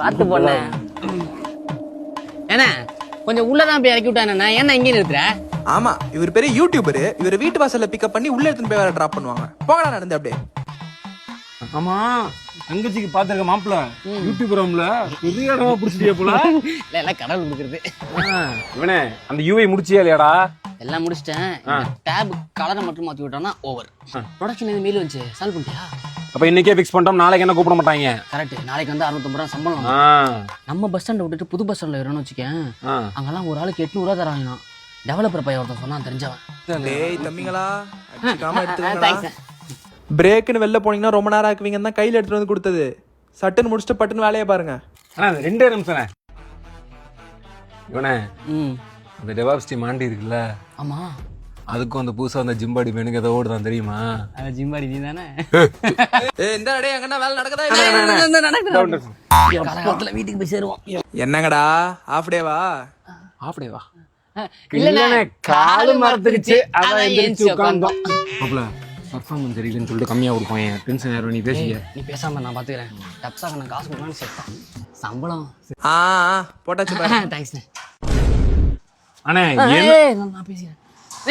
பார்த்து போன என்ன கொஞ்சம் உள்ளதான் போய் இறக்கி விட்டானே என்ன இங்கே நிறுத்துற? ஆமா, இவர் பெரிய யூடியூபரு. இவர் வீட்டு வாசல்ல பிக்கப் பண்ணி உள்ள எடுத்துன்னு போய் வேற டிராப் பண்ணுவாங்க. போங்கடா நடந்து அப்படியே. ஆமா, தங்கச்சிக்கு பாத்துருக்க மாப்பிள்ள யூடியூபர்ல பெரிய இடமா புடிச்சிட்டியா போல. இல்ல எல்லாம் கடவுள் கொடுக்குறது. இவனே அந்த யூஐ முடிச்சியா இல்லையாடா? எல்லாம் முடிச்சிட்டேன். டேப் கலரை மட்டும் மாத்தி விட்டோம்னா ஓவர். ப்ரொடக்ஷன் எது மெயில் வந்துச்சு சால்வ் பண்ணிட்டியா? அப்ப இன்னைக்கே பிக்ஸ் பண்ணிட்டோம், நாளைக்கு என்ன கூப்பிட மாட்டாங்க. கரெக்ட். நாளைக்கு வந்து 650 ரூபா சம்பளம். நம்ம பஸ் ஸ்டாண்டை விட்டுட்டு புது பஸ் ஸ்டாண்ட்ல வரணும்னு வச்சுக்கேன். அங்கெல்லாம் ஒரு ஆளுக்கு 800 ரூபா தராங்க. டெவலப்பர் பையன் ஒருத்தன் சொன்னா தெரிஞ்சவன். டேய் தம்பிங்களா, அடிக்காம எடுத்துக்கங்க. பிரேக்னு வெளில போனீங்கன்னா ரொம்ப நேரம் ஆக்குவீங்கன்னு தான் கையில எடுத்துட்டு வந்து கொடுத்தது. சட்டுன்னு முடிச்சுட்டு பட்டுன்னு வேலையை பாருங்க. ஆனா 2 நிமிஷம் இவனே அந்த டெவாப்ஸ் டீம் ஆண்டி இருக்குல்ல, ஆமா அதுக்கும் அந்த புதுசா அந்த ஜிம்பாடி மெனுக்கு ஏதோ ஓடுதான் தெரியுமா? ஜிம்பாடி நீ தானே? இந்த அடே எங்கன்னா வேலை நடக்குதா? காலத்துல வீட்டுக்கு போய் சேருவோம். என்னங்கடா ஆஃப் டேவா? ஆஃப் டேவா? இல்ல காலு மரத்துக்குச்சு, அதான் எந்திரிச்சு உட்கார்ந்தோம். மாப்ள பர்ஃபார்மன்ஸ் சரியில்லைன்னு சொல்லிட்டு கம்மியா கொடுப்போம். டென்ஷன் ஆயிரும். நீ பேசிக்க. நீ பேசாம நான் பாத்துக்கிறேன். டப்ஸாக நான் காசு கொடுக்கலான்னு சேர்த்தான். சம்பளம் போட்டாச்சு பாரு. தேங்க்ஸ். அண்ணே நான் பேசிக்கிறேன்.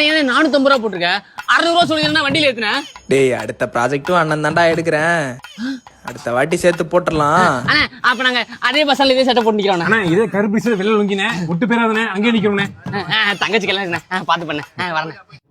ஏன் 450 ரூபா போட்டிருக்கேன்? 600 ரூபா சொல்லிங்கன்னா வண்டியில ஏத்துனேன். டேய் அடுத்த ப்ராஜெக்டும் அண்ணன் தாண்டா எடுக்கிறேன். அடுத்த வாட்டி சேர்த்து போட்டுடலாம். அண்ணா அப்ப நாங்க அதே பஸ்ல இதே சட்டை போட்டு நிக்கிறோம். அண்ணா இதே கருப்பு வெளில லொங்கினே விட்டு பேராதனே அங்கே நிக்கிறோம்னே. தங்கச்சி கல்யாணம் பாத்து பண்ண வரேன்.